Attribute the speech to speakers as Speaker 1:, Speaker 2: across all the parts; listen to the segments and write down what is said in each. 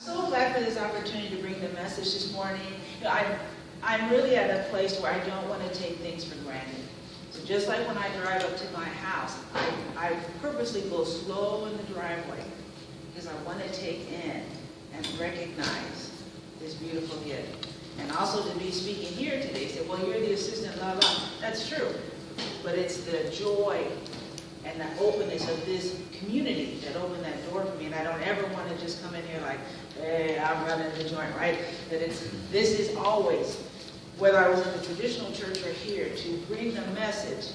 Speaker 1: So glad for this opportunity to bring the message this morning. You know, I'm really at a place where I don't want to take things for granted. So just like when I drive up to my house, I purposely go slow in the driveway because I want to take in and recognize this beautiful gift. And also to be speaking here today, say, well, you're the assistant, blah, blah. That's true. But it's the joy and the openness of this community that opened that door for me. And I don't ever want to just come in here like, hey, I'm running the joint, right? That this is always, whether I was in the traditional church or here, to bring the message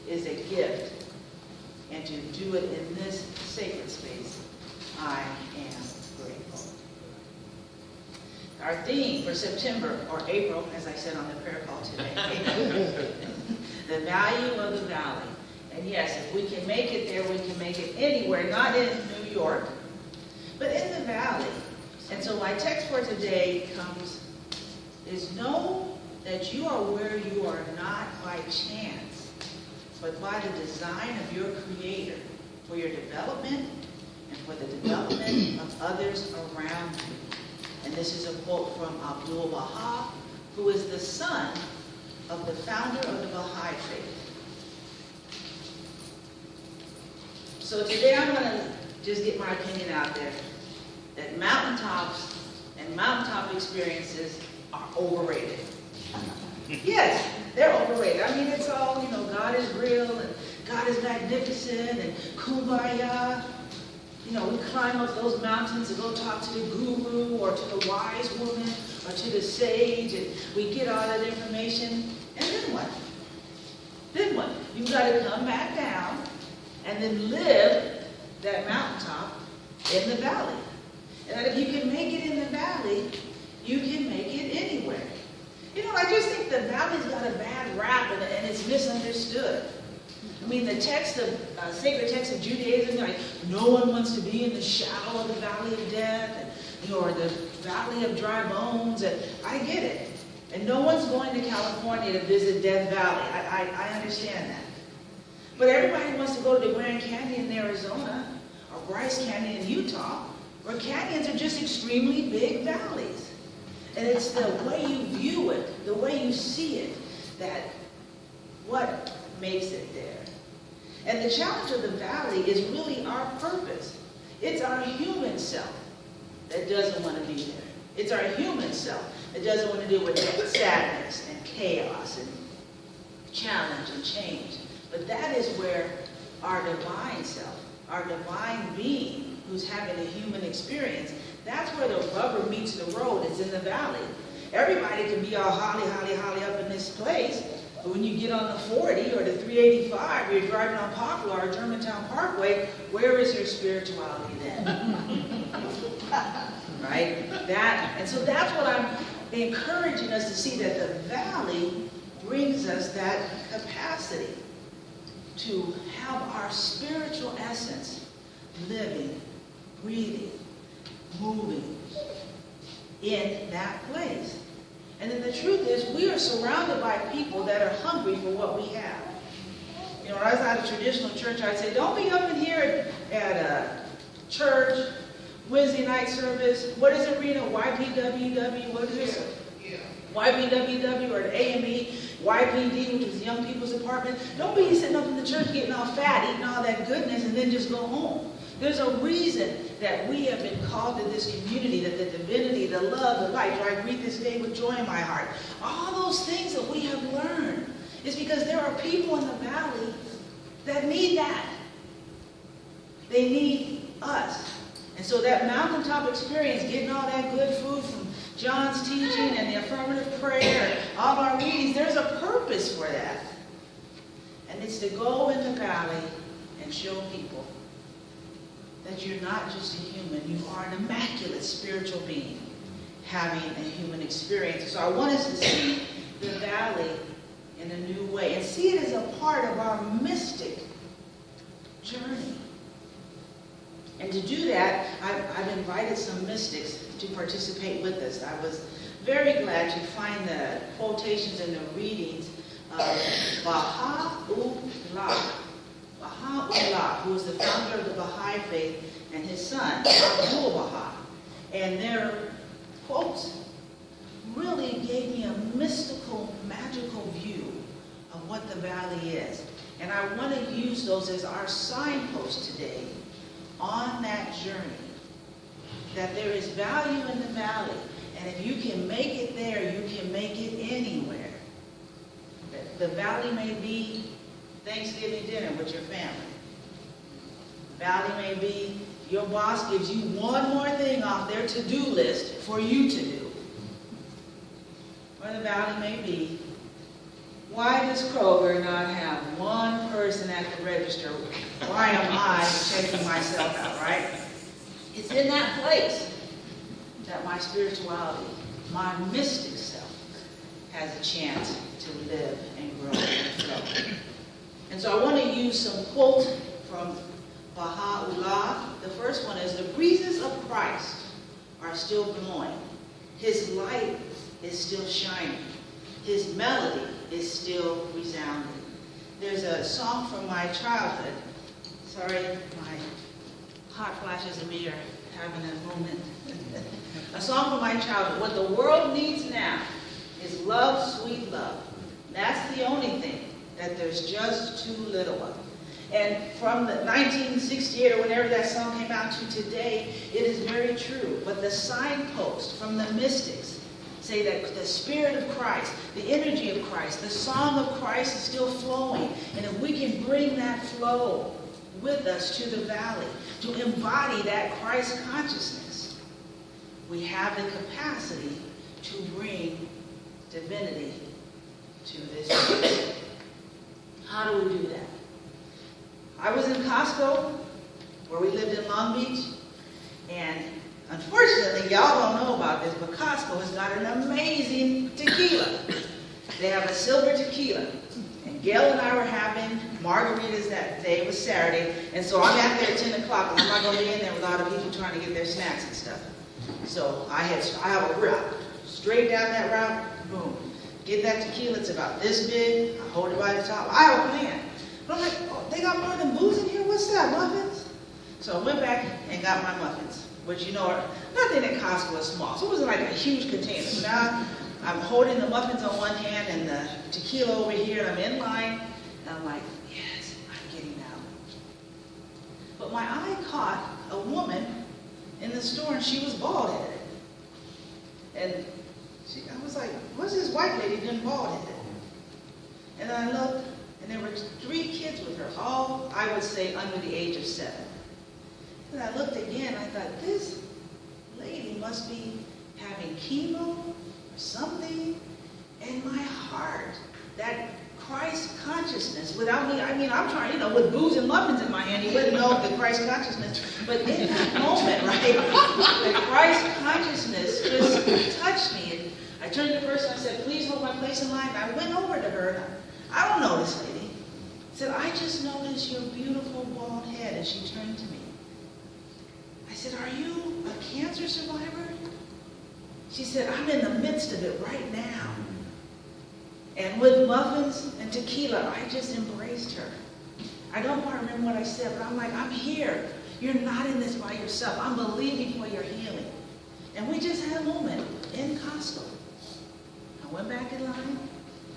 Speaker 1: is a gift. And to do it in this sacred space, I am grateful. Our theme for September, or April, as I said on the prayer call today, the value of the valley. And yes, if we can make it there, we can make it anywhere, not in New York, but in the valley. And so my text for today is know that you are where you are not by chance, but by the design of your Creator for your development and for the development of others around you. And this is a quote from Abdul Baha, who is the son of the founder of the Baha'i faith. So today I'm going to just get my opinion out there that mountaintops and mountaintop experiences are overrated. Yes, they're overrated. I mean, it's all, you know, God is real and God is magnificent and kumbaya. You know, we climb up those mountains and go talk to the guru or to the wise woman or to the sage, and we get all that information. And then what? Then what? You've got to come back down and then live that mountaintop in the valley. And that if you can make it in the valley, you can make it anywhere. You know, I just think the valley's got a bad rap and it's misunderstood. I mean, the text of, sacred text of Judaism, like, no one wants to be in the shadow of the valley of death, and, you know, or the valley of dry bones, and I get it. And no one's going to California to visit Death Valley. I understand that. But everybody wants to go to the Grand Canyon in Arizona, or Bryce Canyon in Utah, where canyons are just extremely big valleys. And it's the way you view it, the way you see it, that what makes it there. And the challenge of the valley is really our purpose. It's our human self that doesn't want to be there. It's our human self that doesn't want to deal with sadness and chaos and challenge and change. But that is where our divine self, our divine being, who's having a human experience, that's where the rubber meets the road. It's in the valley. Everybody can be all holly up in this place, but when you get on the 40 or the 385, you're driving on Poplar or Germantown Parkway, where is your spirituality then? Right? And so that's what I'm encouraging us to see, that the valley brings us that capacity to have our spiritual essence living, breathing, moving in that place. And then the truth is, we are surrounded by people that are hungry for what we have. You know, when I was at a traditional church, I'd say, don't be up in here at a church, Wednesday night service. What is it, Rena? YPWW? What is this? Yeah. YPWW or the AME, YPD, which was the Young People's Department. Don't be sitting up in the church getting all fat, eating all that goodness, and then just go home. There's a reason that we have been called to this community, that the divinity, the love, the light, I greet this day with joy in my heart. All those things that we have learned is because there are people in the valley that need that. They need us. And so that mountaintop experience, getting all that good food from John's teaching and the affirmative prayer, and all our readings, there's a purpose for that. And it's to go in the valley and show people that you're not just a human, you are an immaculate spiritual being having a human experience. So I want us to see the valley in a new way and see it as a part of our mystic journey. And to do that, I've invited some mystics to participate with us. I was very glad to find the quotations and the readings of Baha'u'llah, who was the founder of the Baha'i faith, and his son, Abdul Baha. And their quotes really gave me a mystical, magical view of what the valley is. And I want to use those as our signpost today on that journey. That there is value in the valley. And if you can make it there, you can make it anywhere. The valley may be Thanksgiving dinner with your family. The valley may be your boss gives you one more thing off their to-do list for you to do. Or the valley may be, why does Kroger not have one person at the register? Why am I checking myself out, right? It's in that place that my spirituality, my mystic self, has a chance to live and grow and flow. And so I want to use some quotes from Baha'u'llah. The first one is, the breezes of Christ are still blowing. His light is still shining. His melody is still resounding. There's a song from my childhood. Sorry, my hot flashes of me are having a moment. A song from my childhood. What the world needs now is love, sweet love. That's the only thing that there's just too little of. And from the 1968 or whenever that song came out to today, it is very true. But the signposts from the mystics say that the Spirit of Christ, the energy of Christ, the song of Christ is still flowing. And if we can bring that flow with us to the valley, to embody that Christ consciousness, we have the capacity to bring divinity to this place. How do we do that? I was in Costco, where we lived in Long Beach, and unfortunately, y'all don't know about this, but Costco has got an amazing tequila. They have a silver tequila. And Gail and I were having margaritas that day. It was Saturday, and so I'm out there at 10 o'clock, and I'm not going to be in there with all the people trying to get their snacks and stuff. So I have a route. Straight down that route, boom. Get that tequila, it's about this big. I hold it by the top. I have a plan. But I'm like, oh, they got more than booze in here? What's that, muffins? So I went back and got my muffins, which, you know, nothing at Costco is small. So it wasn't like a huge container. So now I'm holding the muffins on one hand and the tequila over here, and I'm in line. And I'm like, yes, I'm getting out. But my eye caught a woman in the store, and she was bald-headed. And I was like, what's this white lady doing bald-headed? And then I looked, and there were 3 kids with her, all, I would say, under the age of 7. And I looked again, I thought, this lady must be having chemo or something. And my heart, that Christ consciousness, without me, I mean, I'm trying, you know, with booze and muffins in my hand, you wouldn't know the Christ consciousness. But in that moment, right, the Christ consciousness just touched me. And I turned to the person, I said, please hold my place in line. And I went over to her, and I don't know this lady. I said, I just noticed your beautiful bald head. And she turned to me. I said, are you a cancer survivor? She said, I'm in the midst of it right now. And with muffins and tequila, I just embraced her. I don't want to remember what I said, but I'm like, I'm here. You're not in this by yourself. I'm believing for your healing. And we just had a moment in Costco. I went back in line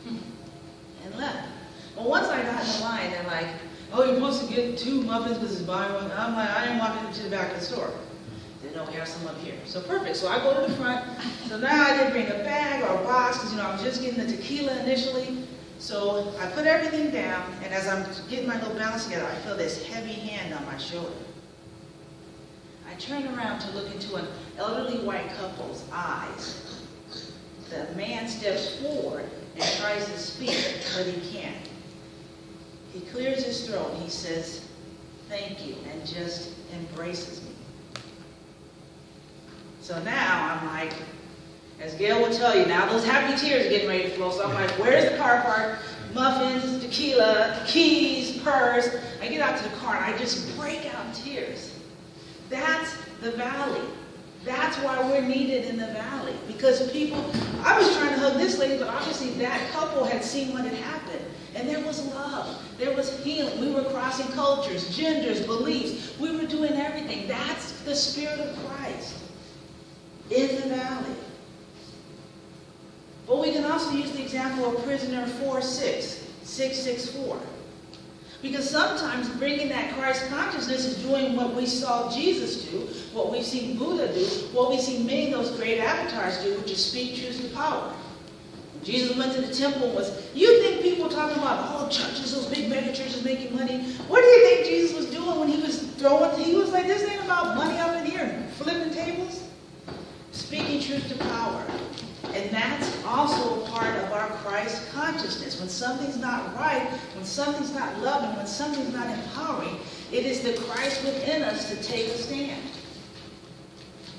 Speaker 1: and left. Well, once I got in the line, they're like, oh, you're supposed to get 2 muffins because it's buy one. I'm like, I didn't walk into the back of the store. They know we have some up here. So perfect. So I go to the front. So now I didn't bring a bag or a box because, you know, I was just getting the tequila initially. So I put everything down, and as I'm getting my little balance together, I feel this heavy hand on my shoulder. I turn around to look into an elderly white couple's eyes. The man steps forward and tries to speak, but he can't. He clears his throat. He says, thank you, and just embraces me. So now I'm like, as Gail will tell you, now those happy tears are getting ready to flow. So I'm like, where's the car park? Muffins, tequila, keys, purse. I get out to the car and I just break out in tears. That's the valley. That's why we're needed in the valley. Because people, I was trying to hug this lady, but obviously that couple had seen what had happened. And there was love. There was healing. We were crossing cultures, genders, beliefs. We were doing everything. That's the Spirit of Christ. example of prisoner 664. Because sometimes bringing that Christ consciousness is doing what we saw Jesus do, what we've seen Buddha do, what we've seen many of those great avatars do, which is speak truth to power. When Jesus went to the temple, you think people talking about, oh, churches, those big mega churches making money. What do you think Jesus was doing when he was he was like, this ain't about money up in here and flipping tables? Speaking truth to power. And that's also a part of our Christ consciousness. When something's not right, when something's not loving, when something's not empowering, it is the Christ within us to take a stand.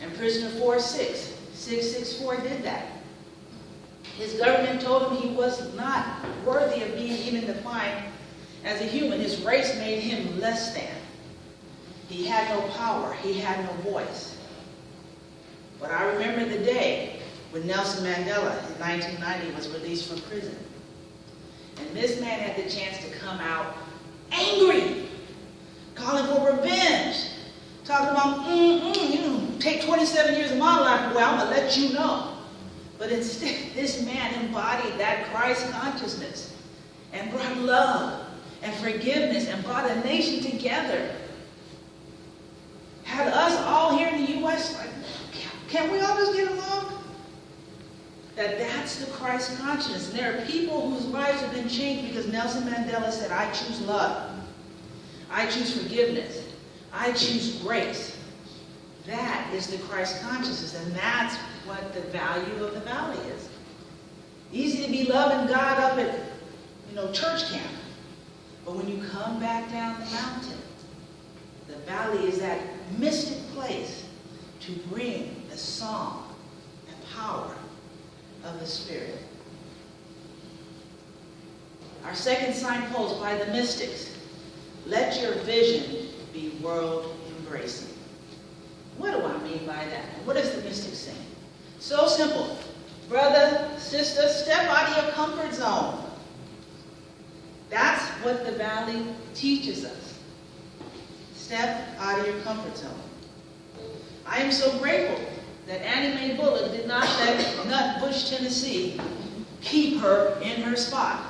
Speaker 1: And prisoner 664 did that. His government told him he was not worthy of being even defined as a human. His race made him less than. He had no power. He had no voice. But I remember the day when Nelson Mandela in 1990 was released from prison. And this man had the chance to come out angry, calling for revenge, talking about, take 27 years of my life away, I'm going to let you know. But instead, this man embodied that Christ consciousness and brought love and forgiveness and brought a nation together. Had us all here in the U.S. like, can't we all just get along? That's the Christ consciousness. And there are people whose lives have been changed because Nelson Mandela said, I choose love. I choose forgiveness. I choose grace. That is the Christ consciousness, and that's what the value of the valley is. Easy to be loving God up at, church camp. But when you come back down the mountain, the valley is that mystic place to bring the song and power of the Spirit. Our second signpost by the mystics, let your vision be world-embracing. What do I mean by that? What is the mystic saying? So simple. Brother, sister, step out of your comfort zone. That's what the valley teaches us. Step out of your comfort zone. I am so grateful that Annie Mae Bullock did not let Nutbush, Tennessee keep her in her spot.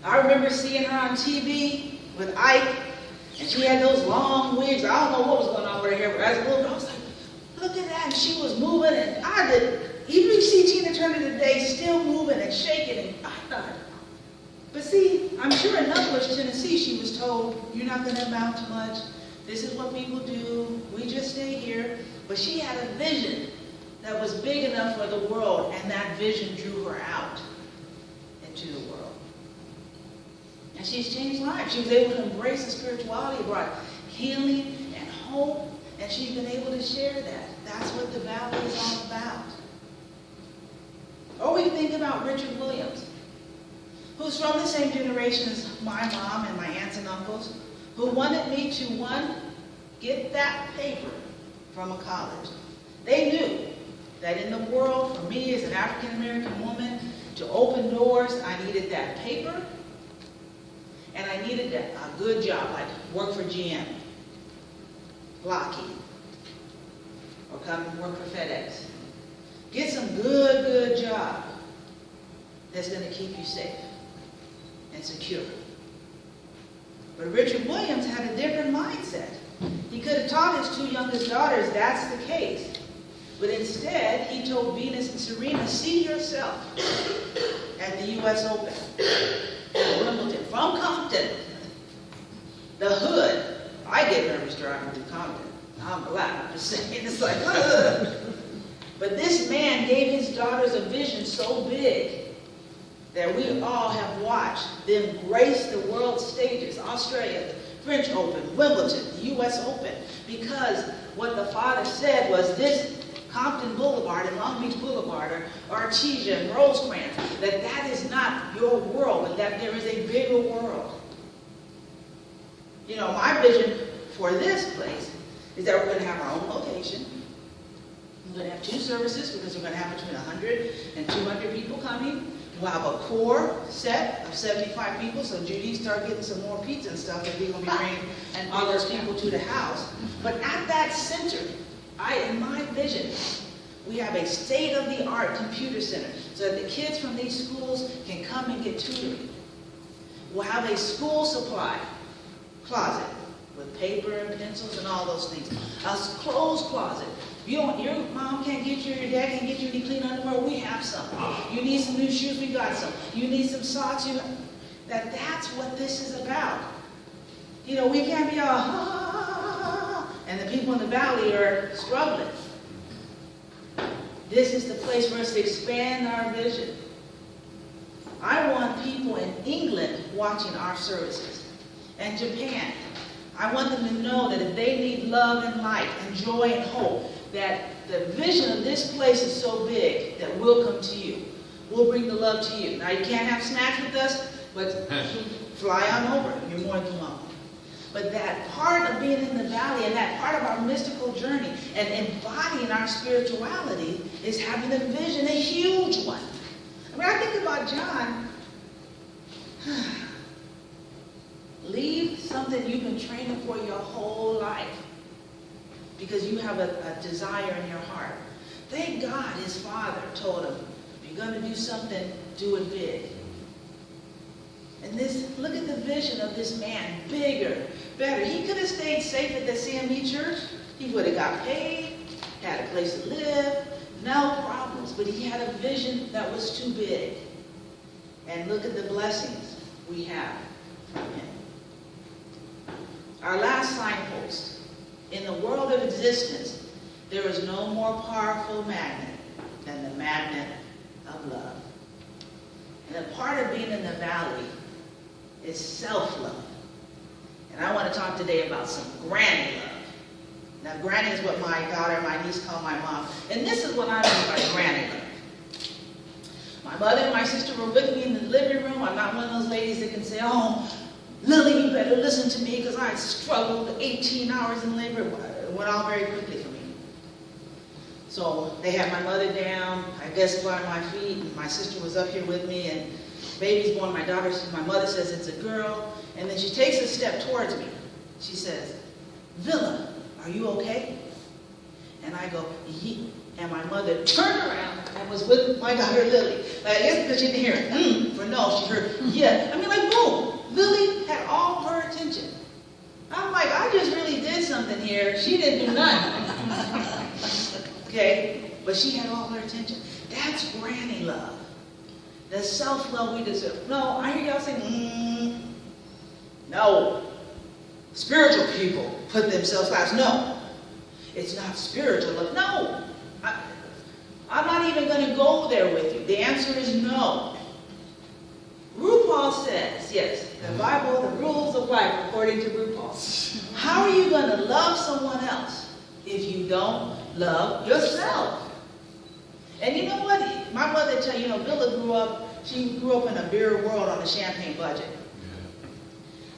Speaker 1: I remember seeing her on TV with Ike, and she had those long wigs. I don't know what was going on with her hair, but as a little girl, I was like, look at that. And she was moving, and even you see Tina Turner today still moving and shaking, and I thought, but see, I'm sure in Nutbush, Tennessee, she was told, you're not going to amount to much. This is what people do. We just stay here. But she had a vision that was big enough for the world, and that vision drew her out into the world. And she's changed lives. She was able to embrace the spirituality, brought healing and hope, and she's been able to share that. That's what the valley is all about. Or we think about Richard Williams, who's from the same generation as my mom and my aunts and uncles, who wanted me to, one, get that paper from a college. They knew that in the world, for me as an African-American woman, to open doors, I needed that paper, and I needed a good job, like work for GM, Lockheed, or come and work for FedEx. Get some good job that's going to keep you safe and secure. But Richard Williams had a different mindset. He could have taught his two youngest daughters that's the case. But instead, he told Venus and Serena, see yourself at the U.S. Open at Wimbledon from Compton. The hood. I get nervous driving through Compton. I'm black, I'm just saying. It's like, ugh. But this man gave his daughters a vision so big that we all have watched them grace the world stages, Australia, the French Open, Wimbledon, the U.S. Open, because what the father said was this Compton Boulevard and Long Beach Boulevard, or Artesia and Rosecrans, that is not your world, but that there is a bigger world. My vision for this place is that we're going to have our own location. We're going to have 2 services because we're going to have between 100 and 200 people coming. We'll have a core set of 75 people, so Judy start getting some more pizza and stuff, and we're going to be bringing all those people to the house. But at that center, in my vision, We have a state-of-the-art computer center so that the kids from these schools can come and get tutoring. We'll have a school supply closet with paper and pencils and all those things. A clothes closet. Your mom can't get you, your dad can't get you any clean underwear, we have some. You need some new shoes, we got some. You need some socks, that's what this is about. You know, we can't be all, and the people in the valley are struggling. This is the place for us to expand our vision. I want people in England watching our services, and Japan. I want them to know that if they need love and light and joy and hope, that the vision of this place is so big that we'll come to you. We'll bring the love to you. Now, you can't have snacks with us, but fly on over. You're more than welcome. But that part of being in the valley and that part of our mystical journey and embodying our spirituality is having a vision, a huge one. I mean, I think about John. Leave something you've been training for your whole life because you have a desire in your heart. Thank God his father told him, if you're going to do something, do it big. And look at the vision of this man, bigger, better. He could have stayed safe at the CME church. He would have got paid, had a place to live, no problems. But he had a vision that was too big. And look at the blessings we have from him. Our last signpost. In the world of existence, there is no more powerful magnet than the magnet of love. And a part of being in the valley is self-love. And I want to talk today about some granny love. Now, granny is what my daughter and my niece call my mom. And this is what I mean by granny love. My mother and my sister were with me in the living room. I'm not one of those ladies that can say, oh, Lily, you better listen to me because I struggled 18 hours in labor. It went all very quickly for me. So they had my mother down, I guess, by my feet, and my sister was up here with me, and baby's born. My mother says it's a girl, and then she takes a step towards me. She says, Villa, are you okay? And I go, yeah. And my mother turned around and was with my daughter Lily. I guess because she didn't hear it. For no, she heard, yeah. I mean, like, boom. Lily had all her attention. I'm like, I just really did something here. She didn't do nothing. Okay? But she had all her attention. That's granny love. The self-love we deserve. No, I hear y'all saying, no. Spiritual people put themselves last. No. It's not spiritual love. No. I'm not even going to go there with you. The answer is no. RuPaul says, yes, the Bible, the rules of life, according to RuPaul. How are you going to love someone else if you don't love yourself? And you know what? My mother tell you, Villa grew up in a beer world on a champagne budget.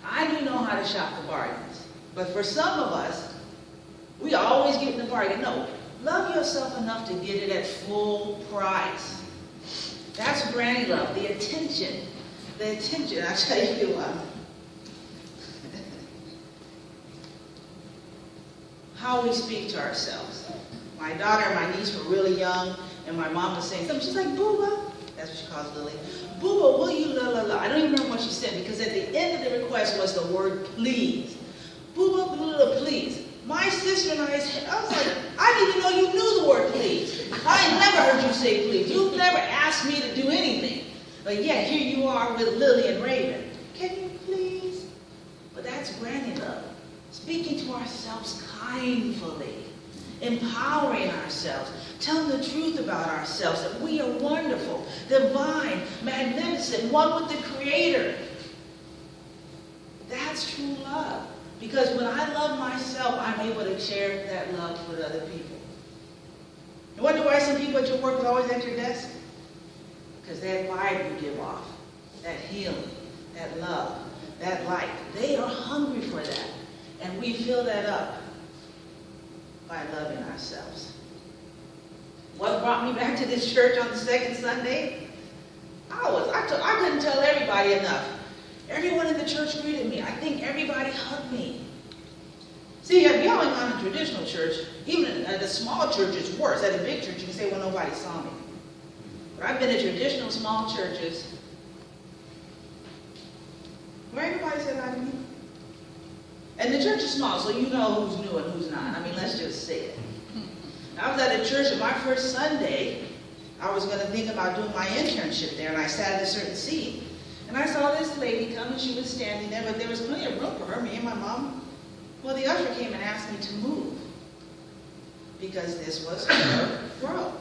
Speaker 1: I do know how to shop for bargains. But for some of us, we always get in the bargain. No, love yourself enough to get it at full price. That's granny love, the attention. The attention, I tell you what. How we speak to ourselves. My daughter and my niece were really young, and my mom was saying something. She's like, Booba. That's what she calls Lily. Booba, will you la la la? I don't even remember what she said, because at the end of the request was the word please. Booba, la la, please. My sister and I was like, I didn't even know you knew the word please. I never heard you say please. You've never asked me to do anything. But yet, here you are with Lily and Raven. Can you please? But that's granny love. Speaking to ourselves kindly. Empowering ourselves. Telling the truth about ourselves. That we are wonderful, divine, magnificent, one with the Creator. That's true love. Because when I love myself, I'm able to share that love with other people. You wonder why some people at your work are always at your desk? Because that vibe you give off, that healing, that love, that light, they are hungry for that. And we fill that up by loving ourselves. What brought me back to this church on the second Sunday? I couldn't tell everybody enough. Everyone in the church greeted me. I think everybody hugged me. See, if y'all ain't gone to traditional church, even at a small church it's worse. At a big church, you can say, well, nobody saw me. But I've been to traditional small churches where everybody said hi to me. And the church is small, so you know who's new and who's not. I mean, let's just say it. I was at a church on my first Sunday. I was going to think about doing my internship there, and I sat at a certain seat. And I saw this lady come, and she was standing there, but there was plenty of room for her, me and my mom. Well, the usher came and asked me to move because this was her row.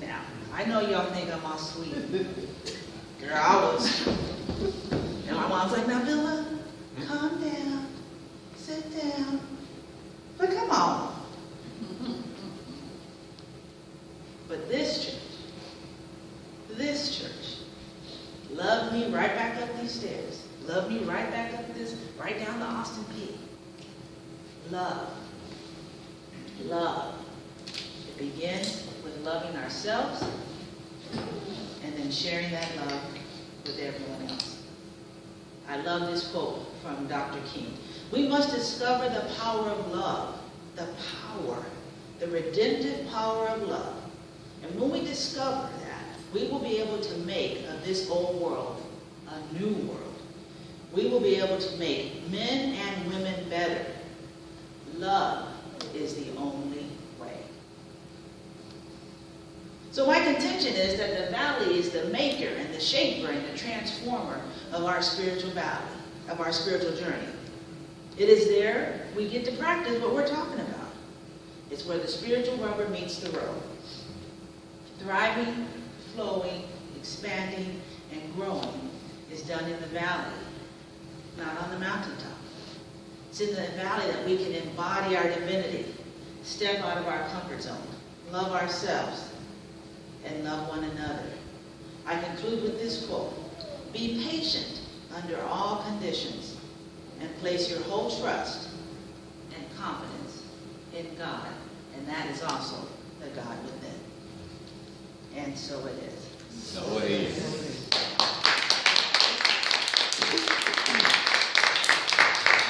Speaker 1: Now, I know y'all think I'm all sweet. Girl, I was. And my mom's like, now, Villa, calm down, sit down. But come on. But this church, loved me right back up these stairs. Loved me right back up this, right down to Austin P. Love. Love. It begins with loving ourselves and then sharing that love with everyone else. I love this quote from Dr. King. We must discover the power of love. The power, the redemptive power of love. And when we discover that, we will be able to make of this old world a new world. We will be able to make men and women better. Love is the only way. So my contention is that the valley is the maker and the shaper and the transformer of our spiritual valley, of our spiritual journey. It is there we get to practice what we're talking about. It's where the spiritual rubber meets the road. Thriving, flowing, expanding, and growing is done in the valley, not on the mountaintop. It's in the valley that we can embody our divinity, step out of our comfort zone, love ourselves, and love one another. I conclude with this quote: be patient under all conditions and place your whole trust and confidence in God, and that is also the God within. And so it is.
Speaker 2: So it is.